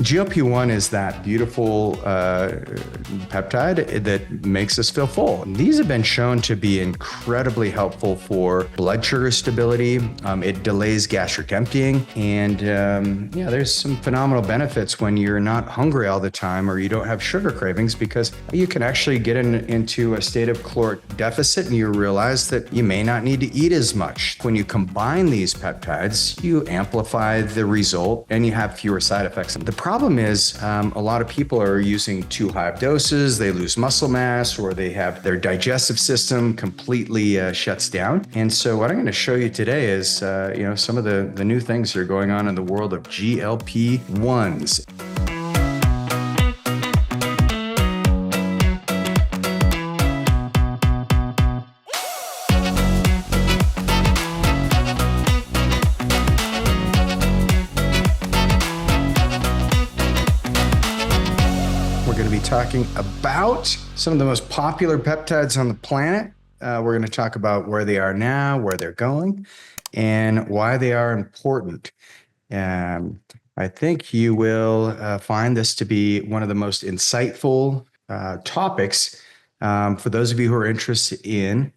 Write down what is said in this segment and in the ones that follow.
GLP-1 is that beautiful peptide that makes us feel full. These have been shown to be incredibly helpful for blood sugar stability. It delays gastric emptying, and there's some phenomenal benefits when you're not hungry all the time or you don't have sugar cravings, because you can actually get into a state of caloric deficit and you realize that you may not need to eat as much. When you combine these peptides, you amplify the result and you have fewer side effects. The problem is a lot of people are using too high of doses, they lose muscle mass, or they have their digestive system completely shuts down. And so what I'm going to show you today is some of the new things that are going on in the world of GLP-1s. We're going to be talking about some of the most popular peptides on the planet. We're going to talk about where they are now, where they're going, and why they are important. I think you will find this to be one of the most insightful topics for those of you who are interested in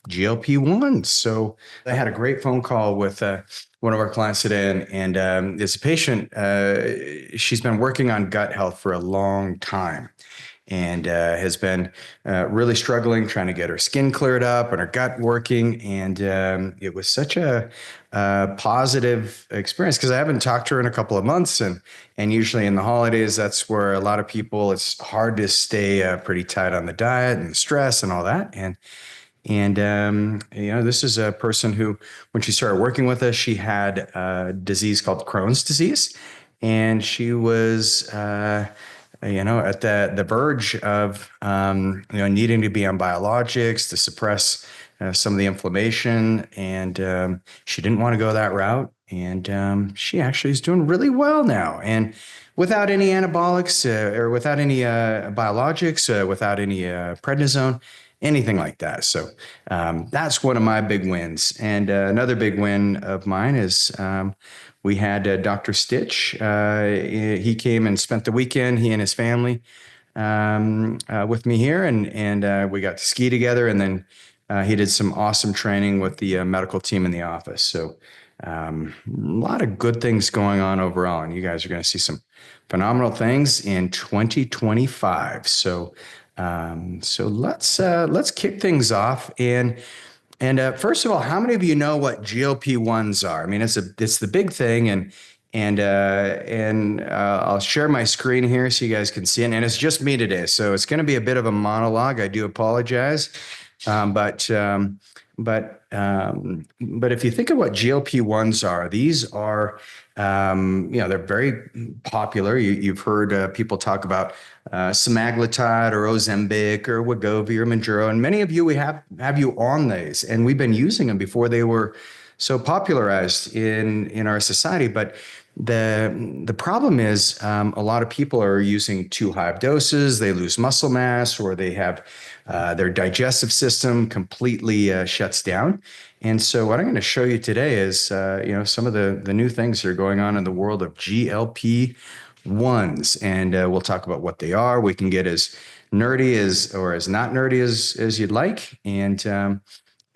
GLP-1s. So I had a great phone call with one of our clients today, and it's a patient. She's been working on gut health for a long time and has been really struggling trying to get her skin cleared up and her gut working. And it was such a positive experience, because I haven't talked to her in a couple of months. And usually in the holidays, that's where a lot of people, it's hard to stay pretty tight on the diet and the stress and all that. And this is a person who, when she started working with us, she had a disease called Crohn's disease. And she was, at the verge of, needing to be on biologics to suppress some of the inflammation. And she didn't want to go that route. And she actually is doing really well now. And without any anabolics or without any biologics, without any prednisone, anything like that. So that's one of my big wins. And another big win of mine is we had Dr. Stitch. He came and spent the weekend, he and his family, with me here. And we got to ski together. And then he did some awesome training with the medical team in the office. So a lot of good things going on overall. And you guys are going to see some phenomenal things in 2025. So let's kick things off. And first of all, how many of you know what GLP-1s are? I mean, it's the big thing, and I'll share my screen here so you guys can see it. And it's just me today, so it's going to be a bit of a monologue. I do apologize, but if you think of what GLP-1s are, these are they're very popular. You've heard people talk about Semaglutide or Ozempic or Wegovy or Mounjaro, and many of you, we have you on these, and we've been using them before they were so popularized in our society. But the problem is a lot of people are using too high of doses. They lose muscle mass, or they have their digestive system completely shuts down. And so what I'm going to show you today is some of the new things that are going on in the world of GLP-1s, and we'll talk about what they are. We can get as nerdy or as not nerdy as you'd like,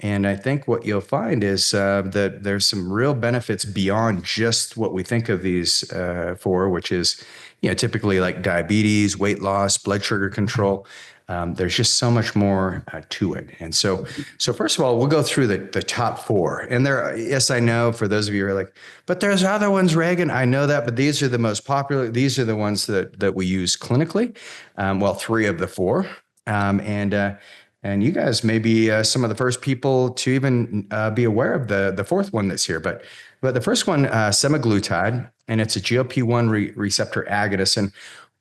and I think what you'll find is that there's some real benefits beyond just what we think of these for, which is typically like diabetes, weight loss, blood sugar control. There's just so much more to it. And so first of all, we'll go through the top four. And yes, I know, for those of you who are like, but there's other ones, Regan. I know that, but these are the most popular. These are the ones that we use clinically. Three of the four. And you guys may be some of the first people to even be aware of the fourth one that's here. But the first one, semaglutide, and it's a GLP-1 receptor agonist. And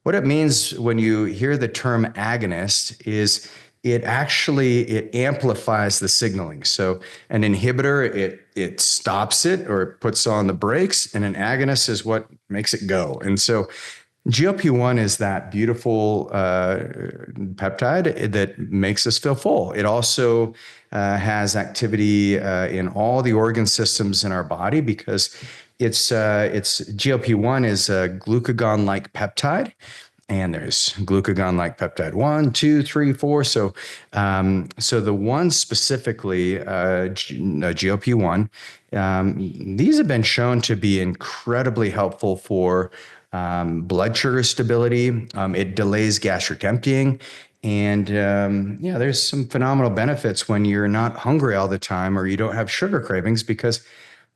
what it means when you hear the term agonist is it amplifies the signaling. So an inhibitor, it stops it or it puts on the brakes, and an agonist is what makes it go. And so GLP-1 is that beautiful peptide that makes us feel full. It also has activity in all the organ systems in our body, because It's GLP-1 is a glucagon-like peptide. And there's glucagon-like peptide 1, 2, 3, 4. So the one specifically, GLP-1, these have been shown to be incredibly helpful for blood sugar stability. It delays gastric emptying. And yeah, there's some phenomenal benefits when you're not hungry all the time or you don't have sugar cravings, because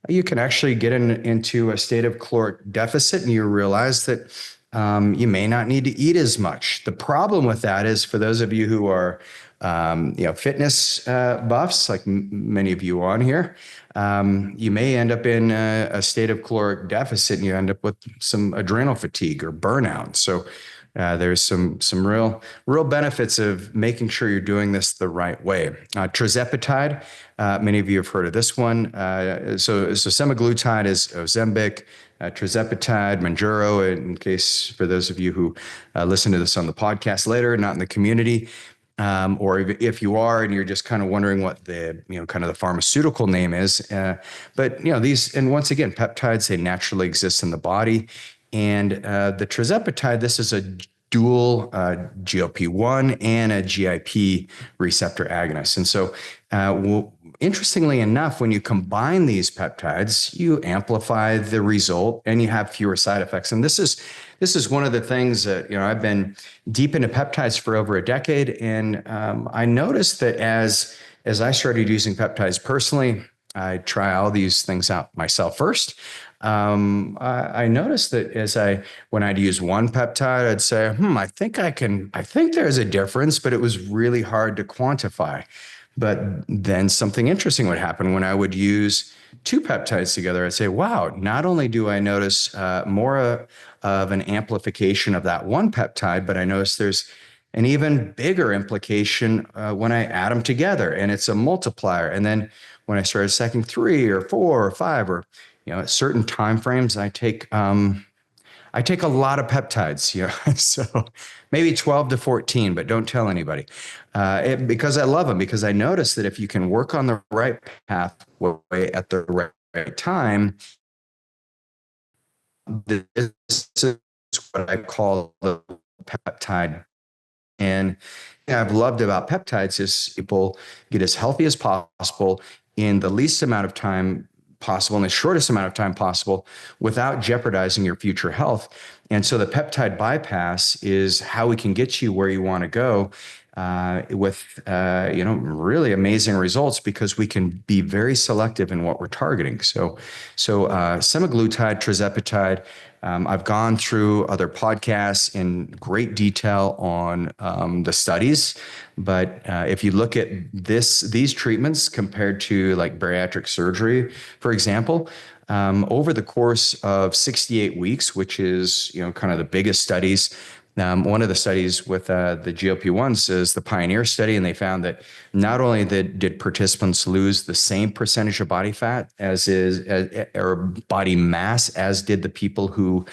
you can actually get into a state of caloric deficit and you realize that you may not need to eat as much. The problem with that is, for those of you who are fitness buffs, like many of you on here, you may end up in a state of caloric deficit and you end up with some adrenal fatigue or burnout. So there's some real benefits of making sure you're doing this the right way. Trizepatide, many of you have heard of this one. So semaglutide is Ozempic. Trizepatide, Mounjaro, in case for those of you who listen to this on the podcast later, not in the community, or if you are and you're just kind of wondering what the kind of the pharmaceutical name is, but these, and once again, peptides, they naturally exist in the body. And the Trizepatide, this is a dual GLP-1 and a GIP receptor agonist. And so interestingly enough, when you combine these peptides, you amplify the result and you have fewer side effects. And this is one of the things that, I've been deep into peptides for over a decade. And I noticed that as I started using peptides personally, I try all these things out myself first. I noticed that when I'd use one peptide, I'd say, I think there's a difference, but it was really hard to quantify. But then something interesting would happen when I would use two peptides together. I'd say, wow, not only do I notice more of an amplification of that one peptide, but I notice there's an even bigger implication when I add them together, and it's a multiplier. And then when I started second 3 or 4 or 5, or at certain time frames, I take a lot of peptides, so maybe 12 to 14, but don't tell anybody, because I love them, because I notice that if you can work on the right pathway at the right time, this is what I call the peptide. And I've loved about peptides is people get as healthy as possible in the least amount of time possible, in the shortest amount of time possible, without jeopardizing your future health. And so the peptide bypass is how we can get you where you want to go, with really amazing results, because we can be very selective in what we're targeting. So semaglutide, Trizepatide, I've gone through other podcasts in great detail on the studies, but if you look at these treatments compared to like bariatric surgery, for example, over the course of 68 weeks, which is kind of the biggest studies. One of the studies with the GLP-1s is the Pioneer study, and they found that not only did participants lose the same percentage of body fat or body mass as did the people who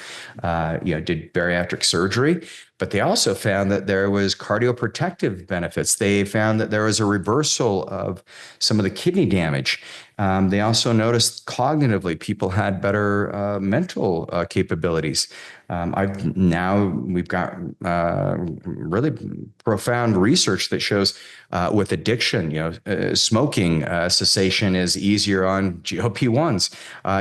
did bariatric surgery, but they also found that there was cardioprotective benefits. They found that there was a reversal of some of the kidney damage. They also noticed cognitively people had better mental capabilities. We've got really profound research that shows with addiction, smoking cessation is easier on GLP-1s.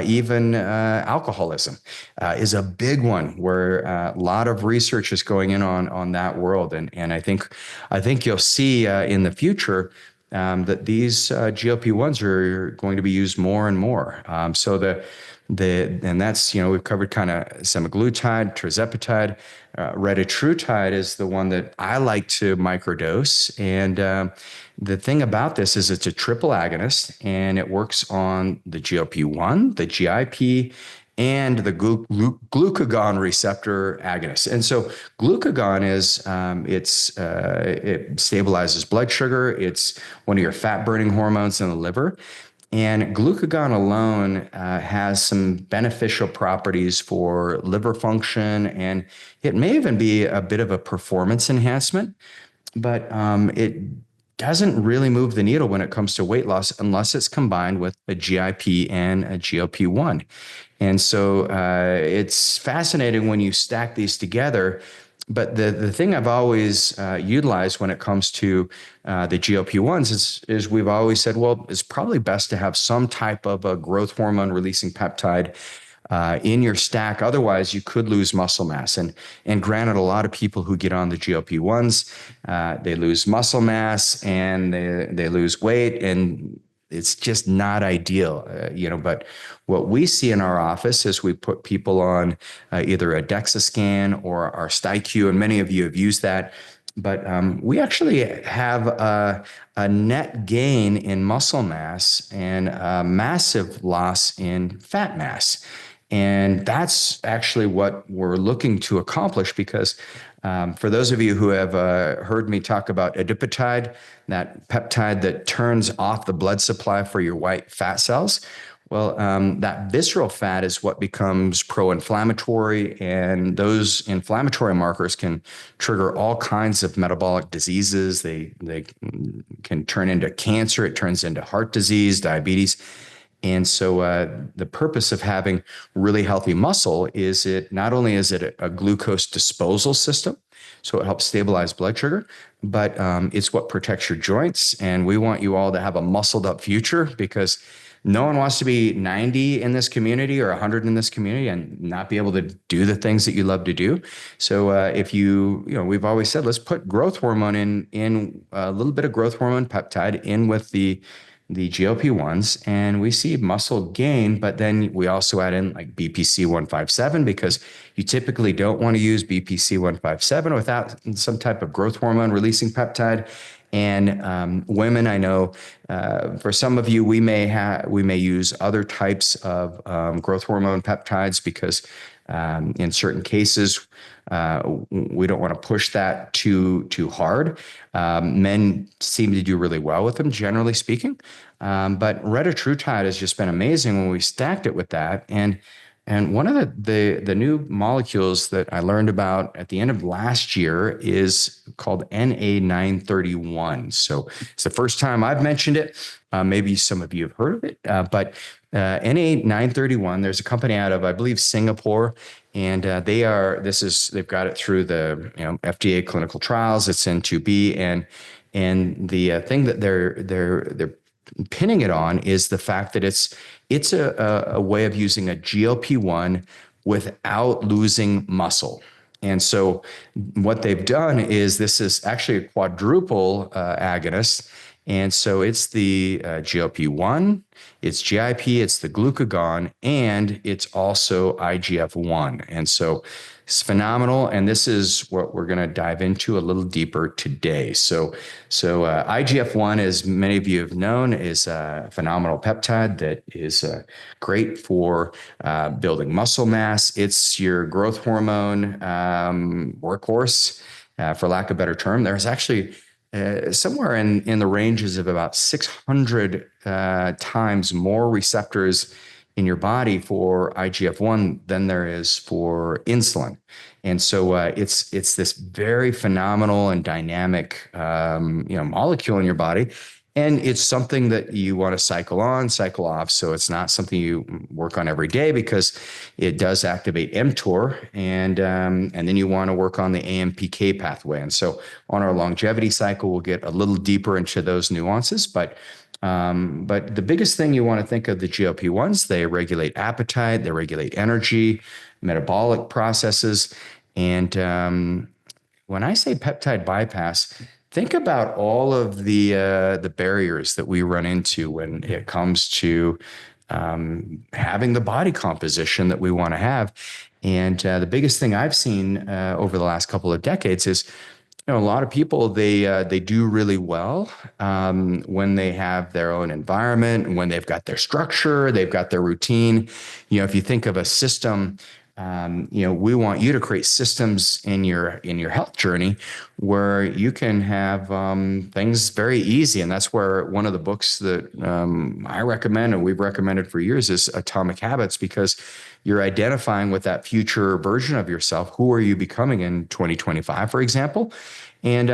Even alcoholism is a big one, where a lot of research is going in on that world. And I think you'll see in the future that these GLP-1s are going to be used more and more. And that's, we've covered kind of semaglutide, Trizepatide. Retatrutide is the one that I like to microdose. And the thing about this is it's a triple agonist, and it works on the GLP-1, the GIP, and the glucagon receptor agonist. And so glucagon is, it stabilizes blood sugar. It's one of your fat burning hormones in the liver. And glucagon alone has some beneficial properties for liver function, and it may even be a bit of a performance enhancement, but it doesn't really move the needle when it comes to weight loss unless it's combined with a GIP and a GLP-1. And so it's fascinating when you stack these together. But the thing I've always utilized when it comes to the GLP-1s is we've always said, well, it's probably best to have some type of a growth hormone releasing peptide in your stack. Otherwise, you could lose muscle mass. And granted, a lot of people who get on the GLP-1s, they lose muscle mass and they lose weight, and it's just not ideal, but what we see in our office is we put people on either a DEXA scan or our StyQ, and many of you have used that. But we actually have a net gain in muscle mass and a massive loss in fat mass. And that's actually what we're looking to accomplish, because for those of you who have heard me talk about adipotide, that peptide that turns off the blood supply for your white fat cells, well, that visceral fat is what becomes pro-inflammatory, and those inflammatory markers can trigger all kinds of metabolic diseases. They can turn into cancer. It turns into heart disease, diabetes. And so the purpose of having really healthy muscle is it not only is it a glucose disposal system, so it helps stabilize blood sugar, but it's what protects your joints. And we want you all to have a muscled up future, because no one wants to be 90 in this community or 100 in this community and not be able to do the things that you love to do. So if we've always said, let's put growth hormone in a little bit of growth hormone peptide in with the GLP-1s, and we see muscle gain, but then we also add in like BPC 157, because you typically don't want to use BPC 157 without some type of growth hormone releasing peptide. And women, I know for some of you, we may use other types of growth hormone peptides, because in certain cases, we don't want to push that too hard. Men seem to do really well with them, generally speaking. But Retatrutide has just been amazing when we stacked it with that. And one of the new molecules that I learned about at the end of last year is called NA-931. So it's the first time I've mentioned it. Maybe some of you have heard of it, but NA-931, there's a company out of, I believe, Singapore, and they've got it through the FDA clinical trials. It's in 2B, and the thing that they're pinning it on is the fact that it's a way of using a GLP-1 without losing muscle. And so what they've done is, this is actually a quadruple agonist. And so it's the GLP-1, it's GIP, it's the glucagon, and it's also IGF-1. And so it's phenomenal. And this is what we're going to dive into a little deeper today. So IGF-1, as many of you have known, is a phenomenal peptide that is great for building muscle mass. It's your growth hormone workhorse, for lack of a better term. There's actually somewhere in the ranges of about 600 times more receptors in your body for IGF-1 than there is for insulin. And so it's this very phenomenal and dynamic molecule in your body. And it's something that you want to cycle on, cycle off. So it's not something you work on every day, because it does activate mTOR, and then you want to work on the AMPK pathway. And so on our longevity cycle, we'll get a little deeper into those nuances. But the biggest thing you want to think of the GLP-1s, they regulate appetite, they regulate energy, metabolic processes. And when I say peptide bypass, think about all of the barriers that we run into when it comes to having the body composition that we want to have. And the biggest thing I've seen over the last couple of decades is, a lot of people, they do really well when they have their own environment, and when they've got their structure, they've got their routine. If you think of a system, we want you to create systems in your health journey where you can have things very easy. And that's where one of the books that I recommend, and we've recommended for years, is Atomic Habits, because you're identifying with that future version of yourself. Who are you becoming in 2025, for example? And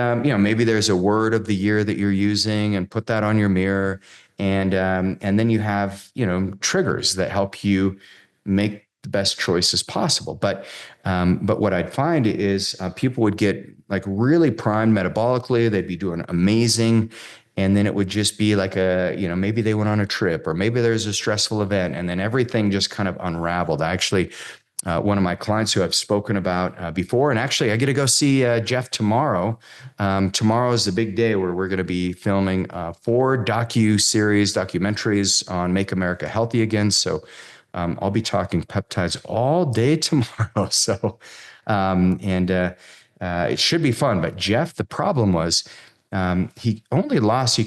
maybe there's a word of the year that you're using, and put that on your mirror. And then you have triggers that help you make the best choices possible. But what I'd find is people would get like really primed metabolically. They'd be doing amazing. And then it would just be like maybe they went on a trip or maybe there's a stressful event and then everything just kind of unraveled. Actually, one of my clients who I've spoken about before, and actually I get to go see Jeff tomorrow. Tomorrow is the big day where we're going to be filming 4 documentaries on Make America Healthy Again. So I'll be talking peptides all day tomorrow. So, it should be fun. But Jeff, the problem was, he only lost,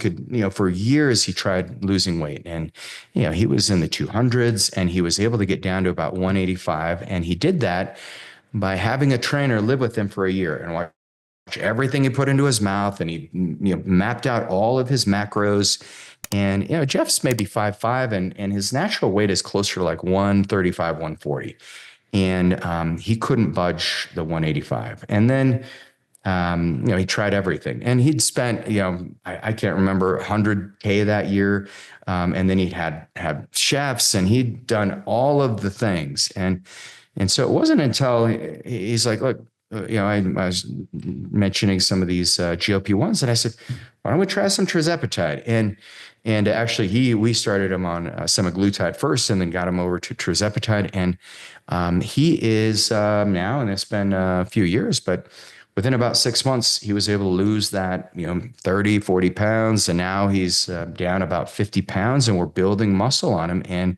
for years, he tried losing weight and, he was in the 200s and he was able to get down to about 185. And he did that by having a trainer live with him for a year and watch everything he put into his mouth. And he, mapped out all of his macros. And, Jeff's maybe 5'5", and his natural weight is closer to like 135, 140. And he couldn't budge the 185. And then, he tried everything and he'd spent, I can't remember, 100K that year. And then he'd had chefs and he'd done all of the things. And so it wasn't until he's like, look, I was mentioning some of these GLP-1s and I said, why don't we try some Trizepatide? And actually we started him on Semaglutide first and then got him over to Trizepatide. And he is now, and it's been a few years, but within about 6 months, he was able to lose that, 30, 40 pounds. And now he's down about 50 pounds and we're building muscle on him. And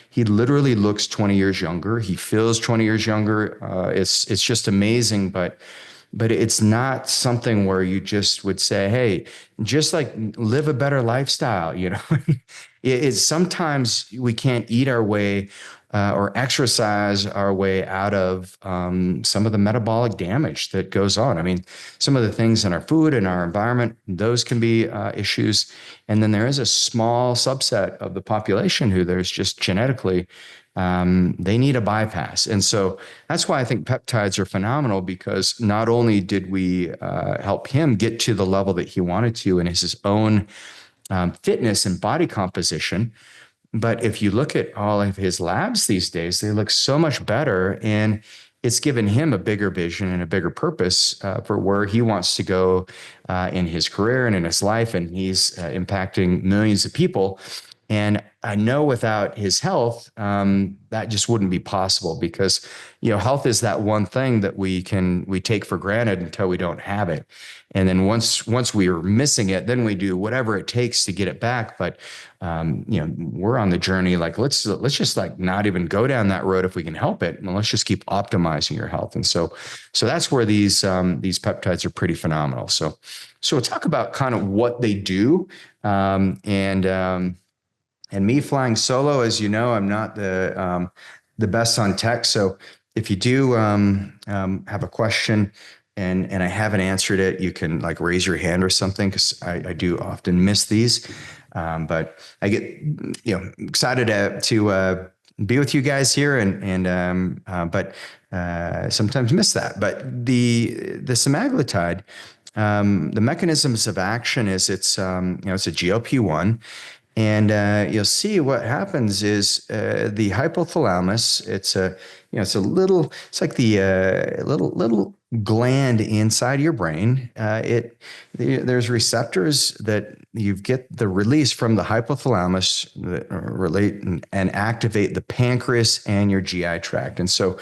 he literally looks 20 years younger. He feels 20 years younger. It's just amazing. But it's not something where you just would say, hey, just like live a better lifestyle. It's sometimes we can't eat our way or exercise our way out of some of the metabolic damage that goes on. I mean, some of the things in our food and our environment, those can be issues. And then there is a small subset of the population who there's just genetically, they need a bypass. And so that's why I think peptides are phenomenal, because not only did we help him get to the level that he wanted to in his own fitness and body composition, but if you look at all of his labs these days, they look so much better. And it's given him a bigger vision and a bigger purpose for where he wants to go in his career and in his life. And he's impacting millions of people. And I know without his health, that just wouldn't be possible, because, health is that one thing that we take for granted until we don't have it. And then once we are missing it, then we do whatever it takes to get it back. But, we're on the journey. Like, let's just like not even go down that road if we can help it. And let's just keep optimizing your health. And so that's where these peptides are pretty phenomenal. So we'll talk about kind of what they do. And me flying solo, as you know, I'm not the best on tech. So if you do have a question and I haven't answered it, you can like raise your hand or something, because I do often miss these. But I get excited to be with you guys here, but sometimes miss that. But the semaglutide, the mechanisms of action is it's a GLP-1. And you'll see what happens is the hypothalamus. It's like the little gland inside your brain. There's receptors that you get the release from the hypothalamus that relate and activate the pancreas and your GI tract. And so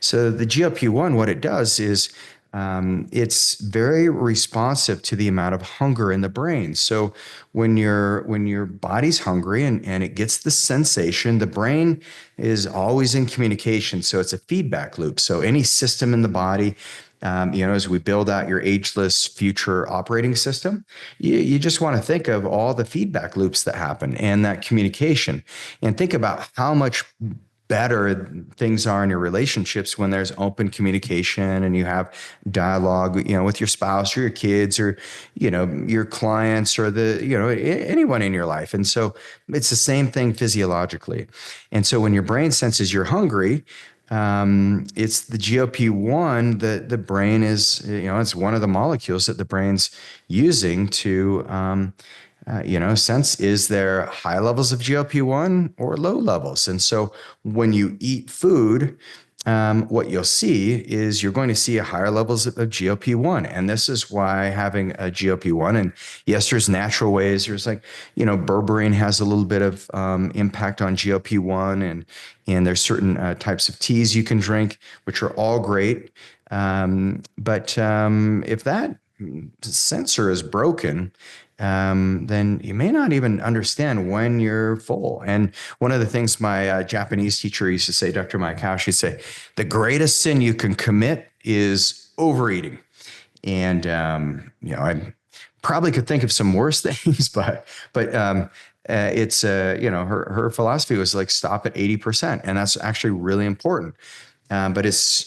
the GLP-1, what it does is it's very responsive to the amount of hunger in the brain. So when your body's hungry and it gets the sensation, the brain is always in communication. So it's a feedback loop. So any system in the body, as we build out your ageless future operating system, you just want to think of all the feedback loops that happen and that communication, and think about how much better things are in your relationships when there's open communication and you have dialogue, with your spouse or your kids or, your clients or anyone in your life. And so it's the same thing physiologically. And so when your brain senses you're hungry, it's the GLP-1 that the brain is, it's one of the molecules that the brain's using to sense, is there high levels of GLP-1 or low levels? And so when you eat food, what you'll see is you're going to see a higher levels of GLP-1. And this is why having a GLP-1, and yes, there's natural ways. There's like, berberine has a little bit of impact on GLP-1, and there's certain types of teas you can drink, which are all great. But if that sensor is broken, then you may not even understand when you're full. And one of the things my Japanese teacher used to say, Dr. Maikawa, she'd say, the greatest sin you can commit is overeating. And, I probably could think of some worse things, but it's, her philosophy was like, stop at 80%. And that's actually really important. But it's,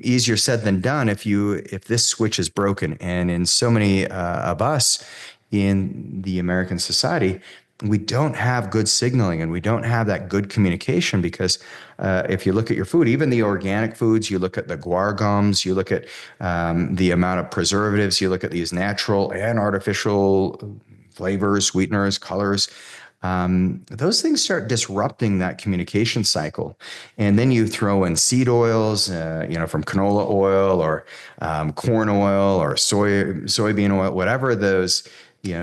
easier said than done if this switch is broken. And in so many of us in the American society, we don't have good signaling and we don't have that good communication because if you look at your food, even the organic foods, you look at the guar gums, you look at the amount of preservatives, you look at these natural and artificial flavors, sweeteners, colors. Those things start disrupting that communication cycle. And then you throw in seed oils, from canola oil or corn oil or soybean oil, whatever those,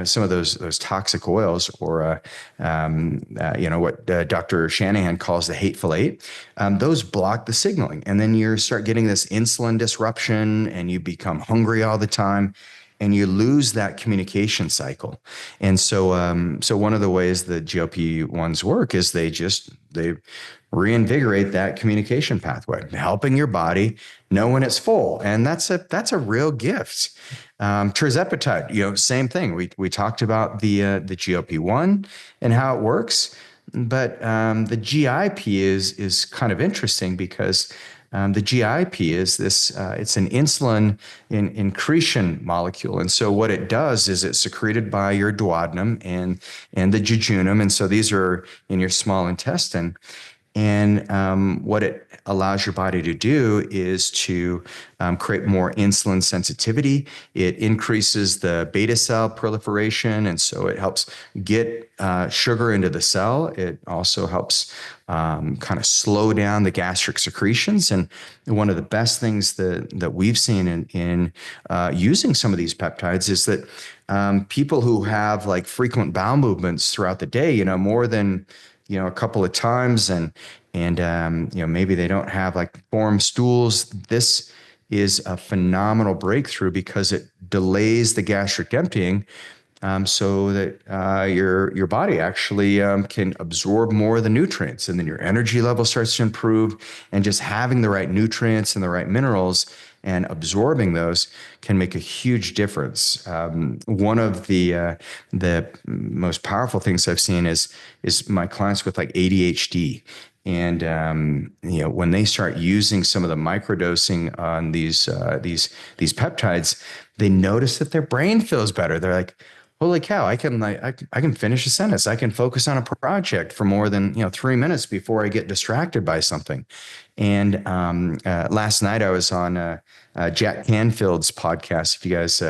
some of those toxic oils, or, what Dr. Shanahan calls the hateful eight, those block the signaling. And then you start getting this insulin disruption and you become hungry all the time. And you lose that communication cycle. And so one of the ways the GLP-1s work is they reinvigorate that communication pathway, helping your body know when it's full. And that's a real gift. Trizepatide, same thing. We talked about the GLP-1 and how it works, but the GIP is kind of interesting because the GIP is this, it's an insulin incretin molecule. And so what it does is it's secreted by your duodenum and the jejunum. And so these are in your small intestine. And what it allows your body to do is to create more insulin sensitivity. It increases the beta cell proliferation, and so it helps get sugar into the cell. It also helps kind of slow down the gastric secretions. And one of the best things that we've seen in using some of these peptides is that people who have like frequent bowel movements throughout the day, more than a couple of times, and maybe they don't have like formed stools. This is a phenomenal breakthrough because it delays the gastric emptying, so that your body actually can absorb more of the nutrients, and then your energy level starts to improve. And just having the right nutrients and the right minerals and absorbing those can make a huge difference. One of the most powerful things I've seen is my clients with like ADHD. And when they start using some of the microdosing on these peptides, they notice that their brain feels better. They're like, holy cow, I can finish a sentence. I can focus on a project for more than 3 minutes before I get distracted by something. And last night I was on Jack Canfield's podcast. If you guys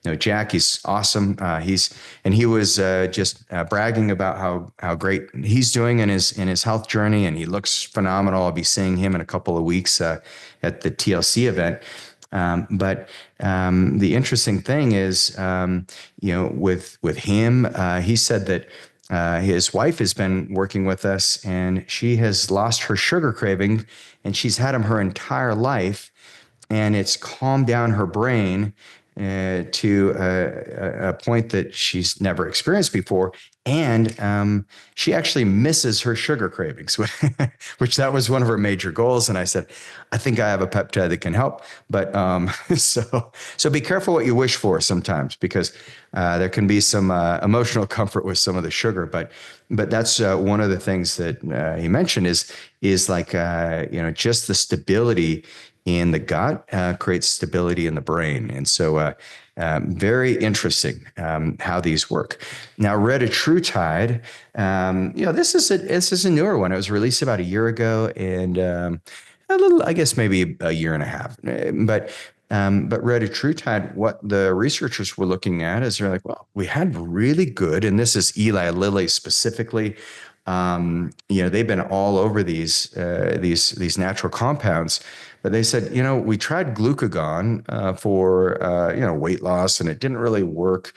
know Jack, he's awesome. He was just bragging about how great he's doing in his health journey, and he looks phenomenal. I'll be seeing him in a couple of weeks at the TLC event. But the interesting thing is, with him, he said that his wife has been working with us, and she has lost her sugar craving, and she's had them her entire life, and it's calmed down her brain to a point that she's never experienced before. And she actually misses her sugar cravings, which that was one of her major goals. And I said, I think I have a peptide that can help. But so be careful what you wish for sometimes, because there can be some emotional comfort with some of the sugar. But that's one of the things that he mentioned is like, just the stability in the gut creates stability in the brain. And so very interesting how these work. Now, Retatrutide, this is a newer one. It was released about a year ago, and a little, I guess maybe a year and a half. But But retatrutide, what the researchers were looking at is they're like, well, we had really good, and this is Eli Lilly specifically. They've been all over these natural compounds, but they said, we tried glucagon for weight loss, and it didn't really work,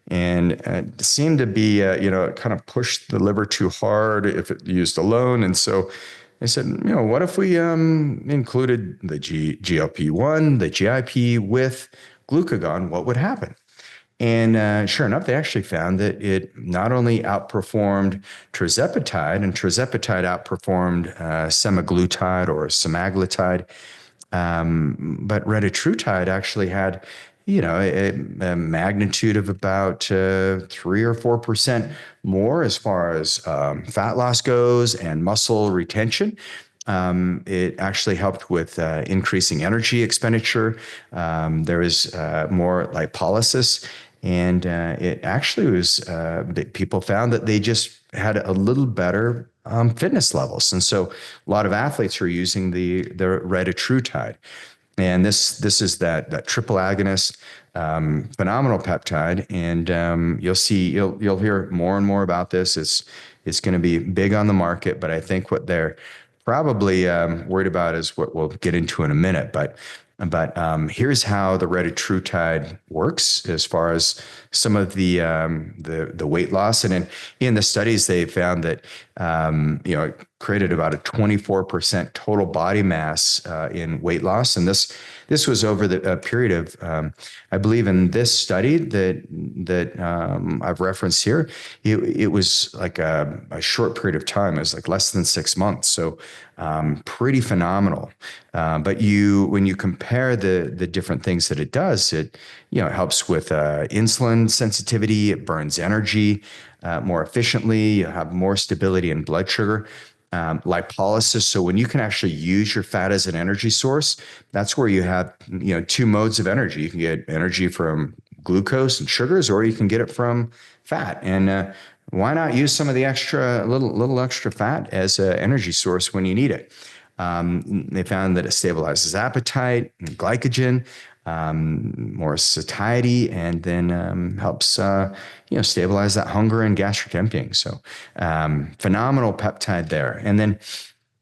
and it seemed to be it kind of pushed the liver too hard if it used alone, and so they said, what if we included the GLP-1, the GIP with glucagon? What would happen? And sure enough, they actually found that it not only outperformed Trizepatide, and Trizepatide outperformed Semaglutide or Semaglutide, but Retatrutide actually had, a magnitude of about 3 or 4% more as far as fat loss goes and muscle retention. It actually helped with increasing energy expenditure. There was more lipolysis, and it actually was, people found that they just had a little better fitness levels. And so a lot of athletes are using the Retatrutide. And this is that triple agonist, phenomenal peptide, and you'll hear more and more about this. It's going to be big on the market, but I think what they're probably worried about is what we'll get into in a minute. But here's how the Retatrutide works as far as some of the weight loss, and in the studies they found that it created about a 24% total body mass in weight loss, and this was over the period of I believe in this study that I've referenced here, it was like a short period of time. It was like less than 6 months, so pretty phenomenal. But when you compare the different things that it does, it helps with insulin sensitivity. It burns energy more efficiently. You have more stability in blood sugar. Lipolysis. So when you can actually use your fat as an energy source, that's where you have, two modes of energy. You can get energy from glucose and sugars, or you can get it from fat. And why not use some of the little extra fat as an energy source when you need it? They found that it stabilizes appetite and glycogen, more satiety, and then helps stabilize that hunger and gastric emptying. So phenomenal peptide there. And then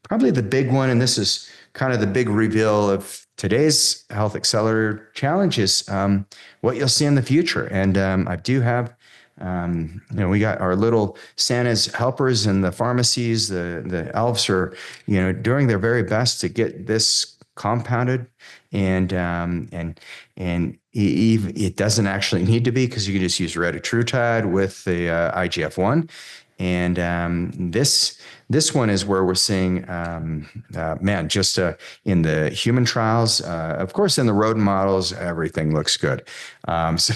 probably the big one, and this is kind of the big reveal of today's Health Accelerator Challenge, is what you'll see in the future. And I do have we got our little Santa's helpers in the pharmacies. The elves are, doing their very best to get this compounded, and it doesn't actually need to be, because you can just use Retatrutide with the IGF-1, and this one is where we're seeing, just in the human trials. Of course, in the rodent models, everything looks good. But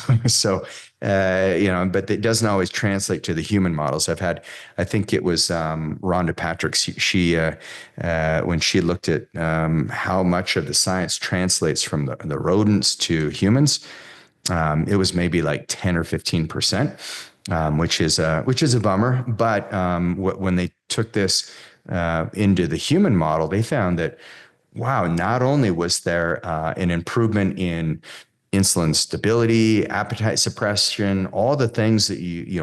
it doesn't always translate to the human models. I think it was Rhonda Patrick's. She when she looked at how much of the science translates from the rodents to humans, it was maybe like 10 or 15%. Which is a bummer. But when they took this into the human model, they found that, wow, not only was there an improvement in insulin stability, appetite suppression, all the things that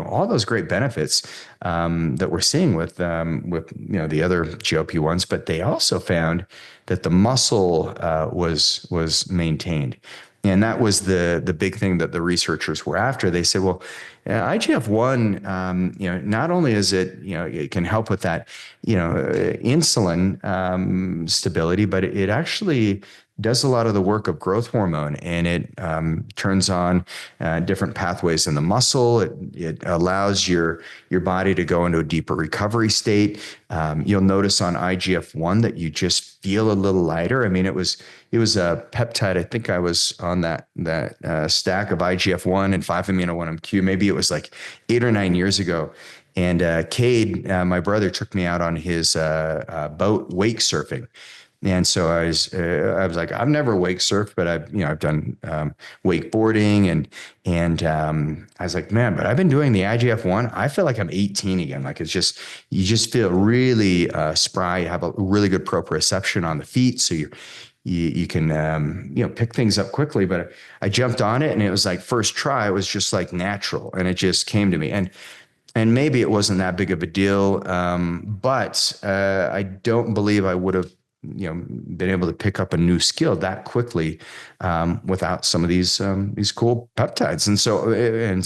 all those great benefits that we're seeing with the other GLP-1s, but they also found that the muscle was maintained. And that was the big thing that the researchers were after. They said, well, IGF-1, not only is it can help with that, insulin stability, but it actually does a lot of the work of growth hormone, and it turns on different pathways in the muscle. It allows your body to go into a deeper recovery state. You'll notice on IGF-1 that you just feel a little lighter. I mean, it was a peptide. I think I was on that stack of IGF-1 and 5-amino-1-MQ. Maybe it was like 8 or 9 years ago. And Cade, my brother, took me out on his boat wake surfing. And so I was like, I've never wake surfed, but I've done wakeboarding, and I was like, man, but I've been doing the IGF-1. I feel like I'm 18 again. Like you just feel really spry. You have a really good proprioception on the feet, so you can, pick things up quickly. But I jumped on it, and it was like first try, it was just like natural, and it just came to me. And maybe it wasn't that big of a deal, but I don't believe I would have, been able to pick up a new skill that quickly without some of these cool peptides, and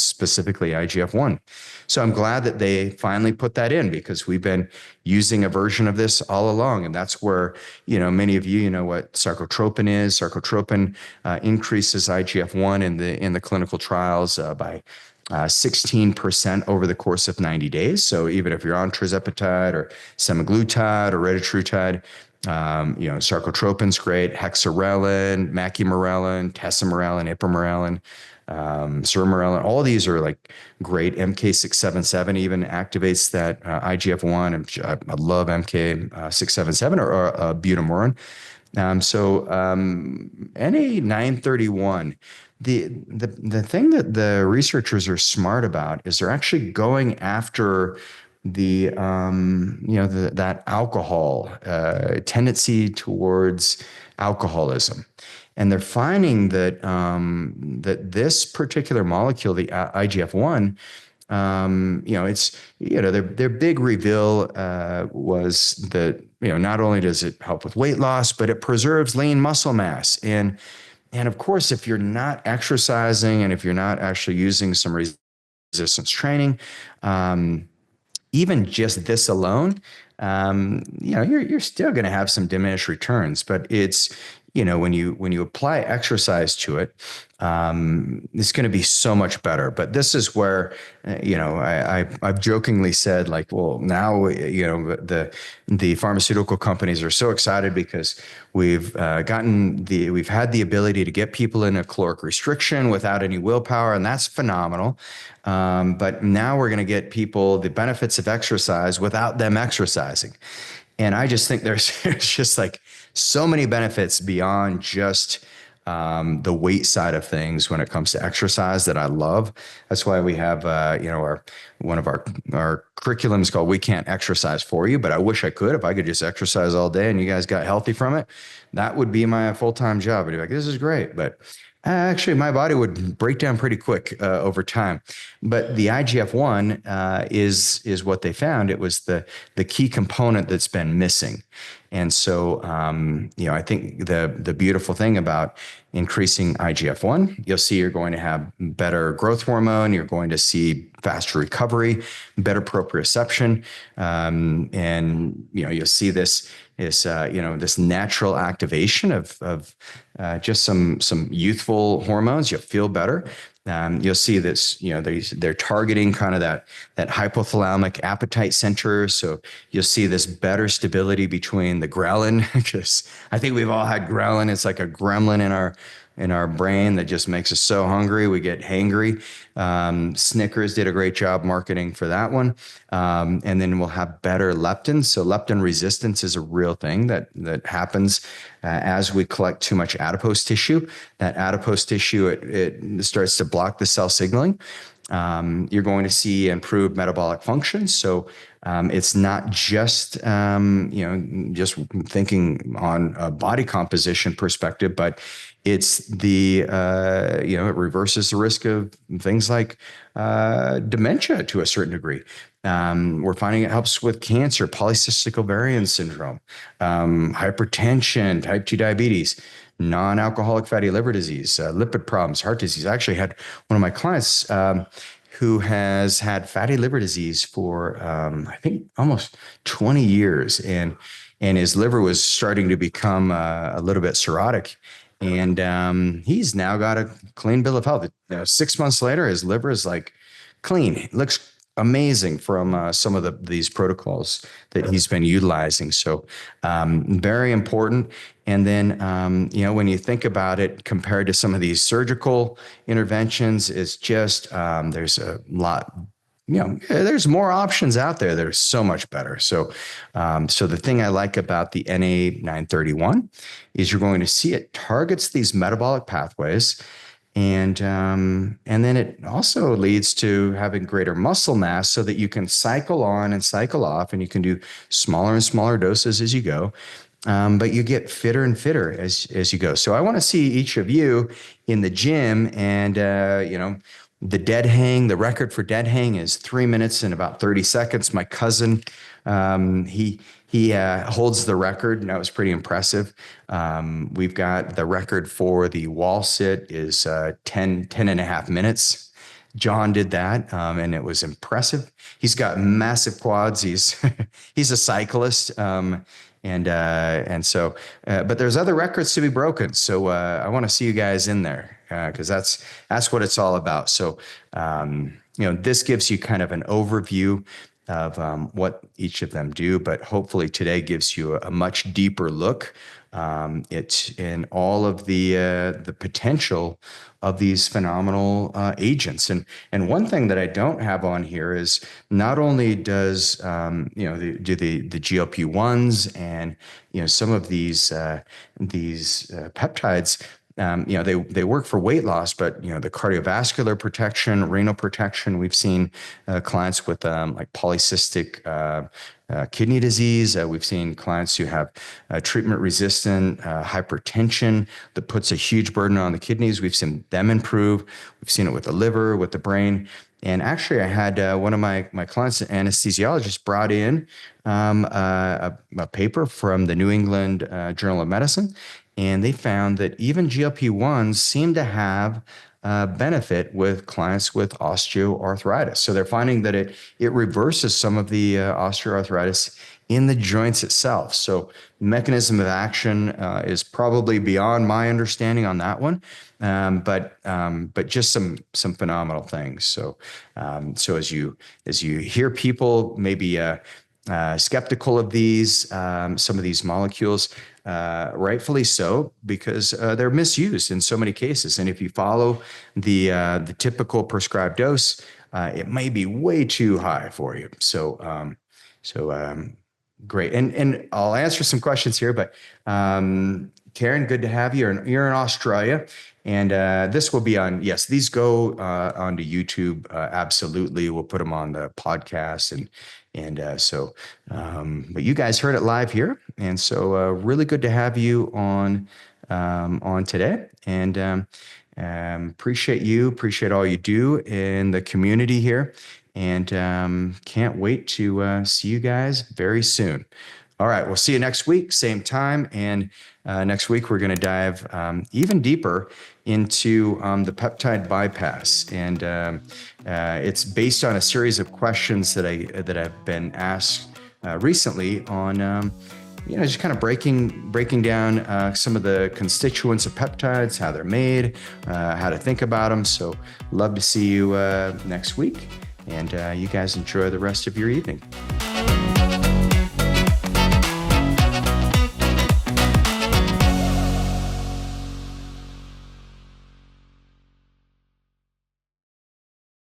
specifically IGF-1. So I'm glad that they finally put that in, because we've been using a version of this all along, and that's where many of you know what sarcotropin is. Sarcotropin increases IGF-1 in the clinical trials by 16% over the course of 90 days. So even if you're on Trizepatide or Semaglutide or Retatrutide, sarcotropin's great. Hexarelin, Macumorelin, Tesamorelin, Ipamorelin, Sermorelin, all these are like great. MK677 even activates that IGF-1. I love MK677 or butamorin. NA-931, the thing that the researchers are smart about is they're actually going after that alcohol tendency towards alcoholism. And they're finding that that this particular molecule, the IGF-1, their big reveal was that not only does it help with weight loss, but it preserves lean muscle mass. And of course, if you're not exercising and if you're not actually using some resistance training, even just this alone, you're still going to have some diminished returns. But it's, when you apply exercise to it, it's going to be so much better. But this is where, I've jokingly said, like, well, now, the pharmaceutical companies are so excited because we've had the ability to get people in a caloric restriction without any willpower, and that's phenomenal. But now we're going to get people the benefits of exercise without them exercising. And I just think there's just like so many benefits beyond just the weight side of things when it comes to exercise that I love. That's why we have, one of our curriculums called "We Can't Exercise for You," but I wish I could. If I could just exercise all day and you guys got healthy from it, that would be my full-time job. I'd be like, this is great, but actually, my body would break down pretty quick over time. But the IGF-1 is what they found. It was the key component that's been missing. And so, I think the beautiful thing about increasing IGF-1, you'll see you're going to have better growth hormone. You're going to see faster recovery, better proprioception, and you'll see this natural activation of just some youthful hormones. You'll feel better. You'll see this, they're targeting kind of that hypothalamic appetite center. So you'll see this better stability between the ghrelin, because I think we've all had ghrelin. It's like a gremlin in our brain that just makes us so hungry. We get hangry. Snickers did a great job marketing for that one. And then we'll have better leptin. So leptin resistance is a real thing that happens as we collect too much adipose tissue. That adipose tissue, it starts to block the cell signaling. You're going to see improved metabolic function. So it's not just just thinking on a body composition perspective, but it's it reverses the risk of things like dementia to a certain degree. We're finding it helps with cancer, polycystic ovarian syndrome, hypertension, type 2 diabetes, non-alcoholic fatty liver disease, lipid problems, heart disease. I actually had one of my clients who has had fatty liver disease for, I think, almost 20 years. And his liver was starting to become a little bit cirrhotic. And he's now got a clean bill of health. 6 months later, his liver is like clean. It looks amazing from some of these protocols that he's been utilizing. So very important. And then, when you think about it compared to some of these surgical interventions, it's just there's a lot. There's more options out there that are so much better. So, the thing I like about the NA-931 is you're going to see it targets these metabolic pathways. And then it also leads to having greater muscle mass so that you can cycle on and cycle off, and you can do smaller and smaller doses as you go. but you get fitter and fitter as you go. So I want to see each of you in the gym, and the dead hang. The record for dead hang is 3 minutes and about 30 seconds. My cousin, he holds the record, and that was pretty impressive. We've got the record for the wall sit is 10 and a half minutes. John did that, and it was impressive. He's got massive quads. He's he's a cyclist, and so, but there's other records to be broken. So I want to see you guys in there because that's what it's all about. So this gives you kind of an overview of what each of them do, but hopefully today gives you a much deeper look it's in all of the potential of these phenomenal agents. And one thing that I don't have on here is not only does do the GLP-1s and some of these peptides. They work for weight loss, but the cardiovascular protection, renal protection. We've seen clients with like polycystic kidney disease. We've seen clients who have treatment-resistant hypertension that puts a huge burden on the kidneys. We've seen them improve. We've seen it with the liver, with the brain. And actually, I had one of my clients, an anesthesiologist, brought in a paper from the New England Journal of Medicine. And they found that even GLP-1s seem to have benefit with clients with osteoarthritis. So they're finding that it reverses some of the osteoarthritis in the joints itself. So mechanism of action is probably beyond my understanding on that one, but just some phenomenal things. So as you hear people maybe skeptical of these some of these molecules. Rightfully so, because they're misused in so many cases. And if you follow the typical prescribed dose, it may be way too high for you. So great. And I'll answer some questions here, but Karen, good to have you. You're in Australia, and this will be on. Yes, these go onto YouTube. Absolutely, we'll put them on the podcast but you guys heard it live here, and so really good to have you on today, and appreciate all you do in the community here, and can't wait to see you guys very soon. All right, we'll see you next week, same time, and next week we're going to dive even deeper into the peptide bypass, and it's based on a series of questions that I've been asked recently on just kind of breaking down some of the constituents of peptides, how they're made, how to think about them. So love to see you next week, and you guys enjoy the rest of your evening.